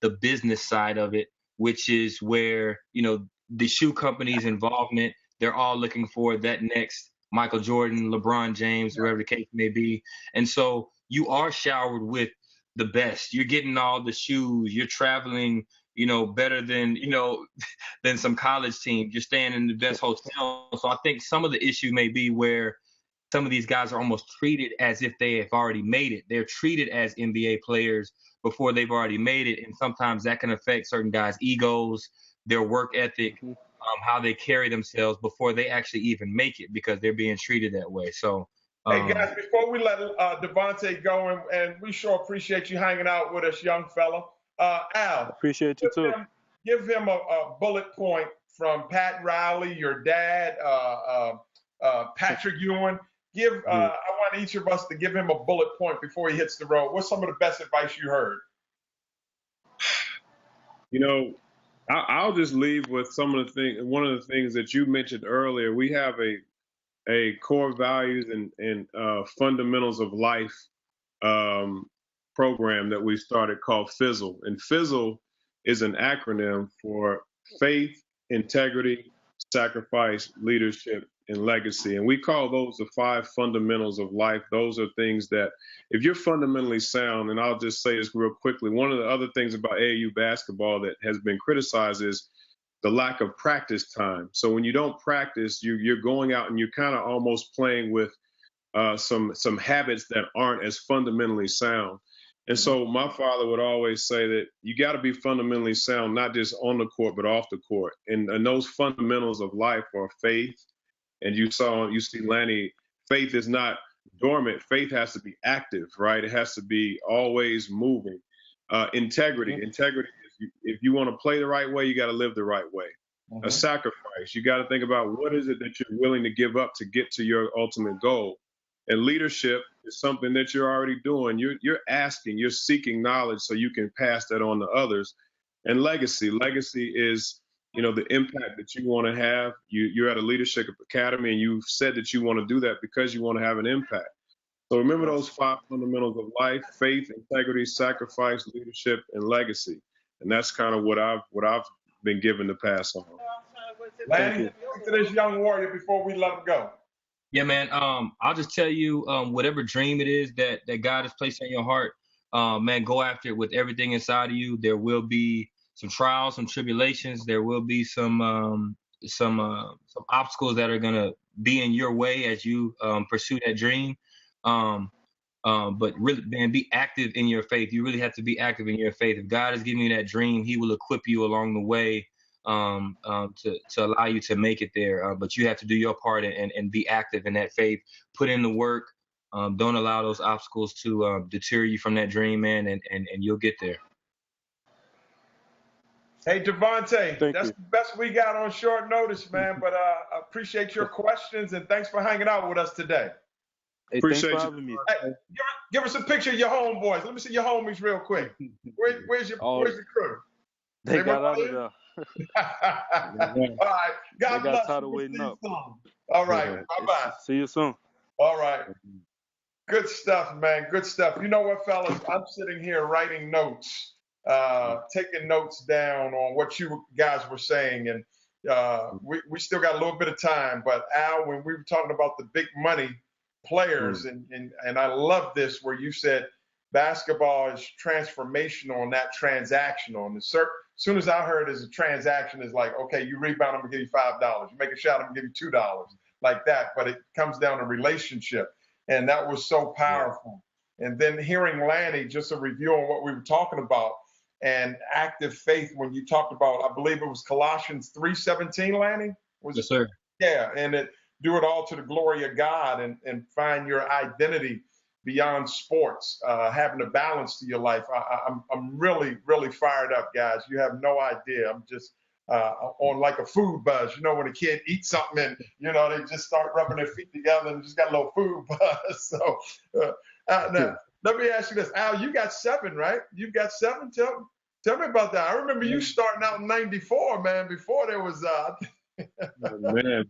the business side of it, which is where, the shoe companies' involvement, they're all looking for that next Michael Jordan, LeBron James, whoever the case may be. And so you are showered with the best. You're getting all the shoes. You're traveling, better than, than some college team. You're staying in the best hotel. So I think some of the issue may be where some of these guys are almost treated as if they have already made it. They're treated as NBA players before they've already made it. And sometimes that can affect certain guys' egos, their work ethic, how they carry themselves before they actually even make it, because they're being treated that way. So,
hey, guys, before we let Devontae go, and we sure appreciate you hanging out with us, young fella. Al,
Appreciate you too.
Give him a bullet point from Pat Riley, your dad, Patrick Ewing. I want each of us to give him a bullet point before he hits the road. What's some of the best advice you heard?
I'll just leave with some of the things. One of the things that you mentioned earlier, we have a core values and fundamentals of life program that we started called Fizzle. And Fizzle is an acronym for faith, integrity, sacrifice, leadership, and legacy. And we call those the 5 fundamentals of life. Those are things that if you're fundamentally sound, and I'll just say this real quickly, one of the other things about AAU basketball that has been criticized is the lack of practice time. So when you don't practice, you're going out and you're kind of almost playing with some habits that aren't as fundamentally sound. And so my father would always say that you got to be fundamentally sound, not just on the court, but off the court. And those fundamentals of life are faith. And you see Lanny, faith is not dormant. Faith has to be active, right? It has to be always moving. Integrity is, if you want to play the right way, you got to live the right way. A sacrifice, you got to think about what is it that you're willing to give up to get to your ultimate goal. And leadership is something that you're already doing. You're asking, you're seeking knowledge so you can pass that on to others. And legacy is, the impact that you want to have. You're at a leadership academy and you've said that you want to do that because you want to have an impact. So remember those 5 fundamentals of life: faith, integrity, sacrifice, leadership, and legacy. And that's kind of what I've been given to pass on.
Lanny, speak to this young warrior before we let him go.
Yeah, man. I'll just tell you, whatever dream it is that God has placed in your heart, man, go after it with everything inside of you. There will be some trials, some tribulations. There will be some obstacles that are gonna be in your way as you pursue that dream. Um, but really, man, be active in your faith. You really have to be active in your faith. If God is giving you that dream, He will equip you along the way to allow you to make it there. But you have to do your part and be active in that faith. Put in the work. Don't allow those obstacles to deter you from that dream, man, and you'll get there.
Hey, Devontae, that's
you.
the best we got on short notice, man. But I appreciate your questions, and thanks for hanging out with us today.
Hey,
Appreciate
thanks for
you.
having me.
Hey, give us a picture of your homeboys. Let me see your homies real quick. Where's your crew?
They got
went
out of
in?
there.
All right. God
They got
bless
tired
you.
of waiting up.
All right. Bye-bye.
See you soon.
All right. Good stuff, man. Good stuff. You know what, fellas? I'm sitting here writing notes, taking notes down on what you guys were saying. And we still got a little bit of time. But, Al, when we were talking about the big money players, and I love this where you said basketball is transformational and not transactional. And as soon as I heard as a transaction is like, okay, you rebound, I'm going to give you $5. You make a shot, I'm going to give you $2. Like that. But it comes down to relationship. And that was so powerful. Yeah. And then hearing Lanny, just a review on what we were talking about, and active faith when you talked about, I believe it was Colossians 3:17, Lanny?
Yes, sir.
Yeah, and do it all to the glory of God and find your identity beyond sports, having a balance to your life. I'm really, really fired up, guys. You have no idea. I'm just on like a food buzz. You know, when a kid eats something and, they just start rubbing their feet together and just got a little food buzz. So now, let me ask you this. Al, you got 7, right? You got 7? Tell me about that. I remember you starting out in 94, man, before there was
man,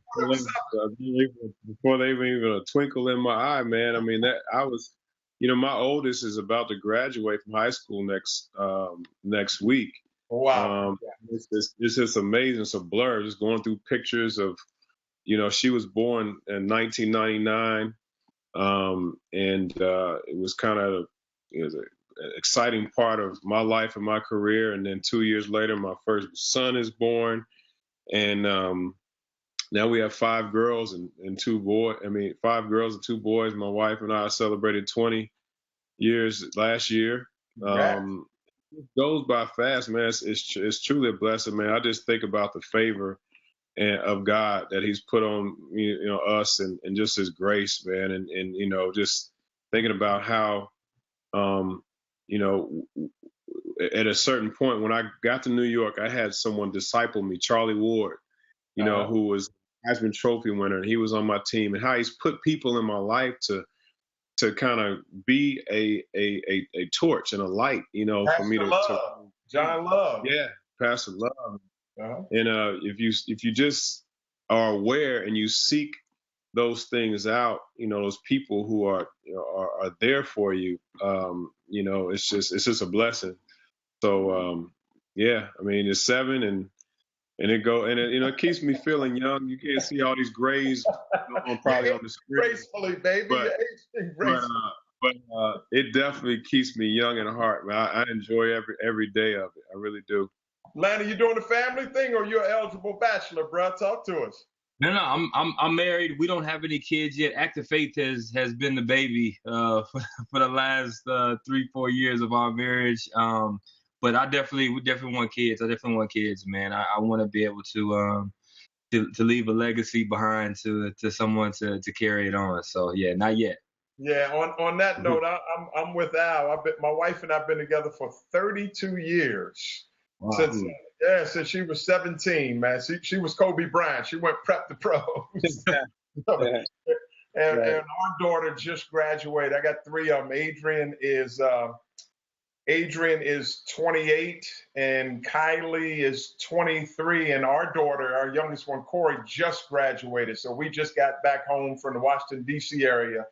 before they even a twinkle in my eye, man. I mean, that I was, my oldest is about to graduate from high school next week.
Wow.
It's just amazing. It's a blur. Just going through pictures of, she was born in 1999. And it was kind of, an exciting part of my life and my career. And then 2 years later, my first son is born. And now we have 5 girls and 2 boys. 5 girls and 2 boys. My wife and I celebrated 20 years last year. It goes by fast, man. It's truly a blessing, man. I just think about the favor of God that He's put on us and just His grace, man, and just thinking about how at a certain point when I got to New York, I had someone disciple me, Charlie Ward, who was Heisman Trophy winner, and he was on my team, and how he's put people in my life to kind of be a torch and a light, for me to
John Love.
Yeah, Pastor Love. And if you just are aware and you seek those things out, those people who are there for you, it's just a blessing. So it's 7 and it keeps me feeling young. You can't see all these grays probably on the screen.
Gracefully, baby. But
it definitely keeps me young in heart, man. I enjoy every day of it. I really do.
Lanny, you doing the family thing, or you're an eligible bachelor, bro? Talk to us.
No, I'm married. We don't have any kids yet. Active Faith has been the baby for the last 3-4 years of our marriage. But we definitely want kids. I definitely want kids, man. I want to be able to leave a legacy behind to someone to carry it on. So yeah, not yet.
Yeah. On that note, I'm with Al. My wife and I've been together for 32 years. Wow. Since she was 17, man. She was Kobe Bryant. She went prep to pros. And our daughter just graduated. I got 3 of them. Adrian is 28 and Kylie is 23, and our daughter, our youngest one, Corey, just graduated. So we just got back home from the Washington, D.C. area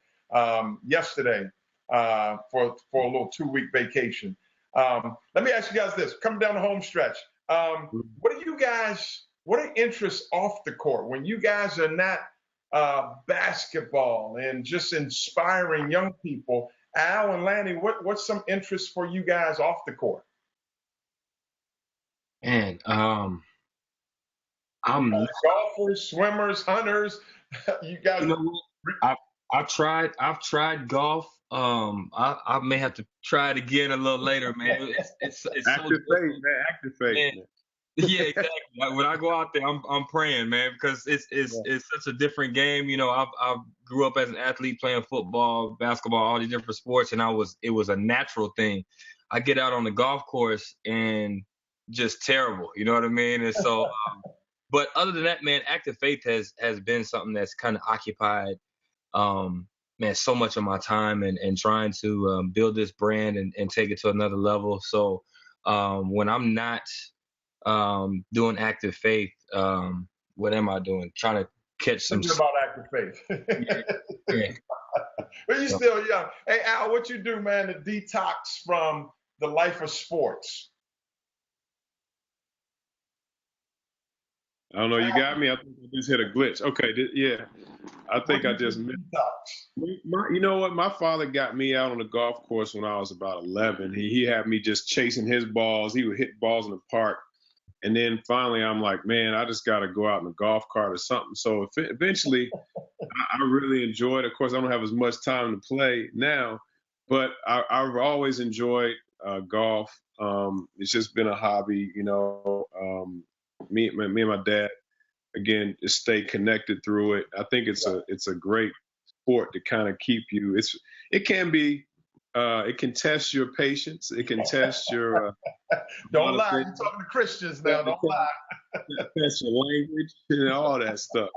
yesterday for a little 2-week vacation. Let me ask you guys this. Coming down the home stretch, What are you guys? What are interests off the court when you guys are not basketball and just inspiring young people? Al and Lanny, what's some interest for you guys off the court?
And I'm,
Golfers, swimmers, hunters. You guys.
you know what? I've tried golf. I may have to try it again a little later, man. It's so
Active faith, man. Active faith, man.
Yeah, exactly. When I go out there, I'm praying, man, because it's such a different game. You know, I grew up as an athlete playing football, basketball, all these different sports, and it was a natural thing. I get out on the golf course and just terrible. You know what I mean? And so, but other than that, man, active faith has been something that's kind of occupied, man, so much of my time and trying to build this brand and take it to another level. So when I'm not doing active faith, what am I doing? Trying to catch some.
Thinking about active faith.
Yeah.
But you're still young. Hey, Al, what you do, man, to detox from the life of sports?
I don't know. You got me. I think I just hit a glitch. Okay. Yeah. I think I just missed. You know what? My father got me out on the golf course when I was about 11. He had me just chasing his balls. He would hit balls in the park. And then finally, I'm like, man, I just got to go out in a golf cart or something. So eventually, I really enjoyed it. Of course, I don't have as much time to play now, but I've always enjoyed golf. It's just been a hobby, you know. Me and my dad, again, just stay connected through it. I think it's a great sport to kind of keep you. It can test your patience. It can test your.
Don't lie. You're talking to Christians now. Don't lie.
Test your language and all that stuff.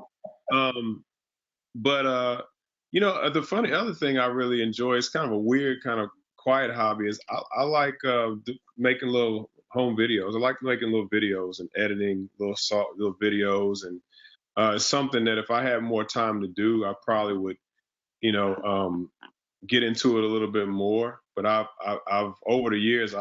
But you know, the funny other thing I really enjoy is kind of a weird, kind of quiet hobby. Is I like making little home videos. I like making little videos and editing little videos, and it's something that if I had more time to do, I probably would, you know, get into it a little bit more. But I've over the years,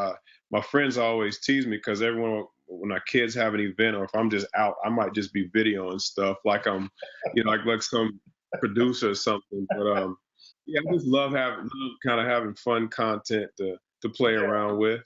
my friends always tease me because when our kids have an event or if I'm just out, I might just be videoing stuff like I'm, you know, like some producer or something. But yeah, I just love kind of having fun content to play around with.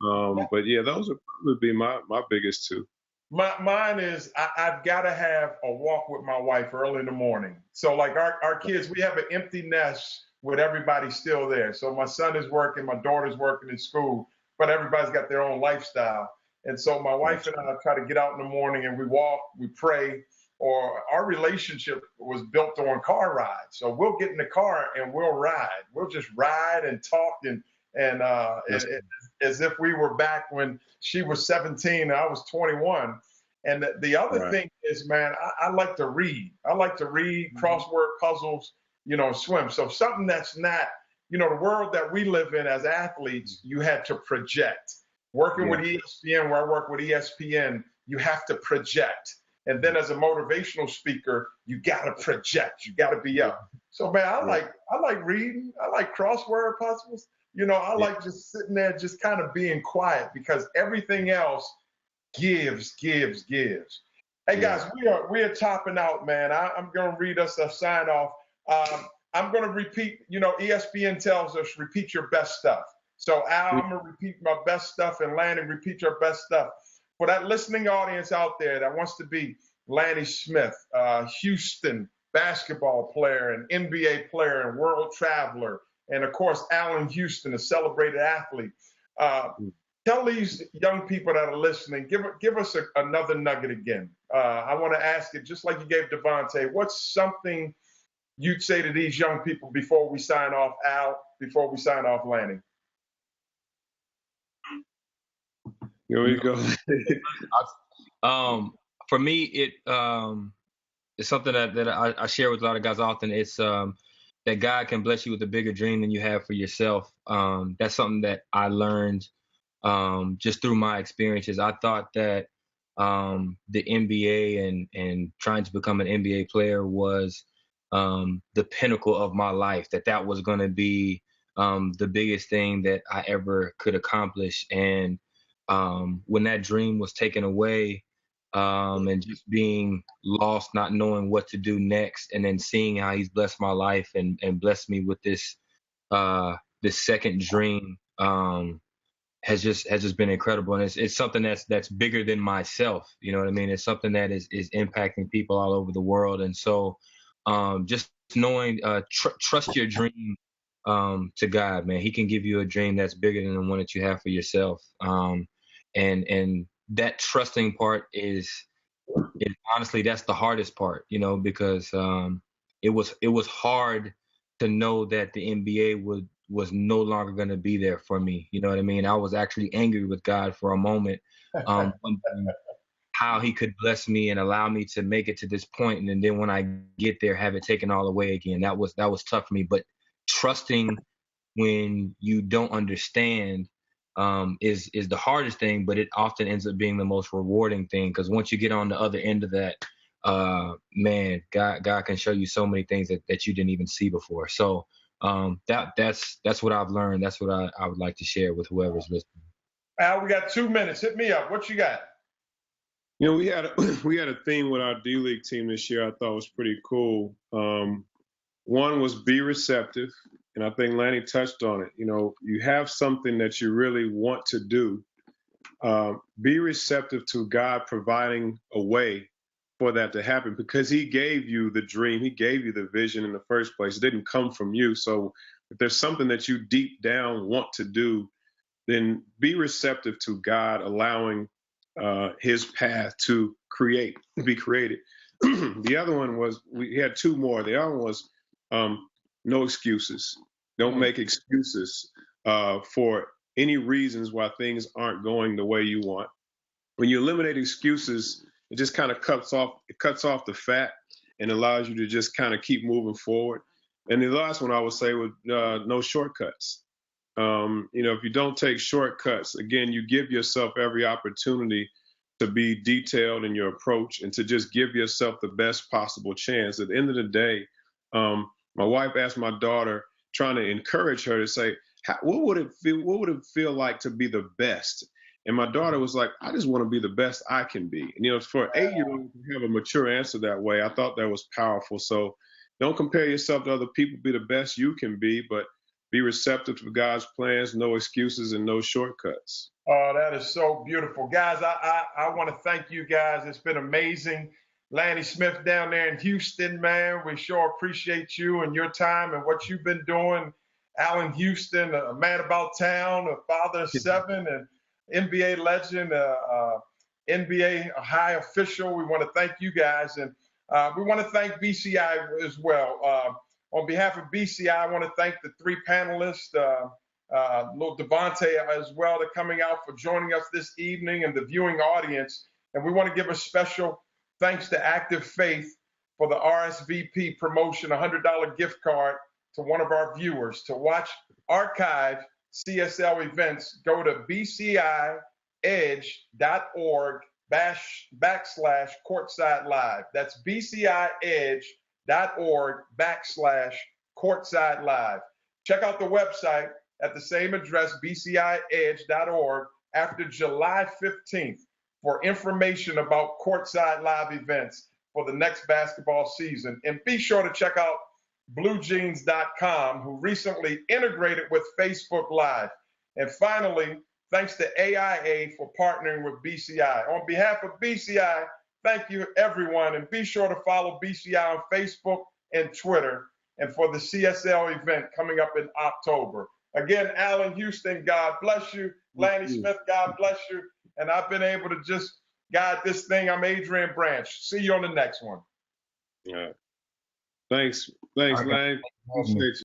But yeah, those would probably be my biggest two.
Mine is I've got to have a walk with my wife early in the morning. So like our kids, we have an empty nest with everybody still there. So my son is working, my daughter's working in school, but everybody's got their own lifestyle. And so my wife and I try to get out in the morning and we walk, we pray, or our relationship was built on car rides. So we'll get in the car and we'll ride. We'll just ride and talk and as if we were back when she was 17 and I was 21. And the other thing is, man, I like to read. I like to read crossword puzzles, you know, swim. So something that's not, you know, the world that we live in as athletes, you had to project. Working with ESPN, where I work with ESPN, you have to project. And then as a motivational speaker, you got to project. You got to be up. So, man, I like reading. I like crossword puzzles. You know, I like just sitting there, just kind of being quiet because everything else gives. Hey guys, we are topping out, man. I'm going to read us a sign off. I'm going to repeat. You know, ESPN tells us repeat your best stuff. So Al, I'm going to repeat my best stuff, and Lanny, repeat your best stuff. For that listening audience out there that wants to be Lanny Smith, Houston basketball player, and NBA player, and world traveler. And of course, Allen Houston, a celebrated athlete. Tell these young people that are listening, give us another nugget again. I want to ask it just like you gave Devontae. What's something you'd say to these young people before we sign off, Al, before we sign off, Lanny?
Here we go.
For me, it's something that I share with a lot of guys often. It's that God can bless you with a bigger dream than you have for yourself. That's something that I learned just through my experiences. I thought that the NBA and trying to become an NBA player was the pinnacle of my life, that was going to be the biggest thing that I ever could accomplish. And when that dream was taken away, and just being lost, not knowing what to do next, and then seeing how he's blessed my life and blessed me with this second dream, has just been incredible. And it's something that's bigger than myself. You know what I mean? It's something that is impacting people all over the world. And so, just knowing, trust your dream, to God, man. He can give you a dream that's bigger than the one that you have for yourself. And that trusting part is honestly, that's the hardest part, because it was hard to know that the NBA was no longer going to be there for me. You know what I mean? I was actually angry with God for a moment, wondering how he could bless me and allow me to make it to this point, and then when I get there, have it taken all away again. That was tough for me. But trusting when you don't understand, is the hardest thing, but it often ends up being the most rewarding thing, because once you get on the other end of that, man, God can show you so many things that you didn't even see before. So that's what I've learned. That's what I would like to share with whoever's listening.
Al, we got 2 minutes. Hit me up. What you got?
We had a theme with our D League team this year I thought was pretty cool. One was be receptive, and I think Lanny touched on it. You have something that you really want to do. Be receptive to God providing a way for that to happen, because he gave you the dream. He gave you the vision in the first place. It didn't come from you. So if there's something that you deep down want to do, then be receptive to God allowing his path to be created. The other one was, we had 2 more. The other one was no excuses. Don't make excuses for any reasons why things aren't going the way you want. When you eliminate excuses, it just kind of cuts off the fat and allows you to just kind of keep moving forward. And the last one I would say was no shortcuts. If you don't take shortcuts, again, you give yourself every opportunity to be detailed in your approach and to just give yourself the best possible chance. At the end of the day, my wife asked my daughter, trying to encourage her to say, what would it feel like to be the best? And my daughter was like, I just want to be the best I can be. And, for an 8-year-old to have a mature answer that way, I thought that was powerful. So don't compare yourself to other people. Be the best you can be, but be receptive to God's plans, no excuses and no shortcuts.
Oh, that is so beautiful. Guys, I want to thank you guys. It's been amazing. Lanny Smith down there in Houston, man, we sure appreciate you and your time and what you've been doing. Allen Houston, a man about town, a father of 7, and NBA legend, NBA high official. We want to thank you guys. And we want to thank BCI as well. On behalf of BCI, I want to thank the 3 panelists, little Devontae as well. They're coming out for joining us this evening, and the viewing audience. And we want to give a special thanks to Active Faith for the RSVP promotion, $100 gift card to one of our viewers. To watch archive CSL events, go to bciedge.org/courtside live. That's bciedge.org/courtside live. Check out the website at the same address, bciedge.org, after July 15th for information about Courtside Live events for the next basketball season. And be sure to check out BlueJeans.com, who recently integrated with Facebook Live. And finally, thanks to AIA for partnering with BCI. On behalf of BCI, thank you, everyone. And be sure to follow BCI on Facebook and Twitter, and for the CSL event coming up in October. Again, Allen Houston, God bless you. Lanny Smith, God bless you. And I've been able to just guide this thing. I'm Adrian Branch. See you on the next one.
Yeah. Thanks, Lanny. Appreciate you.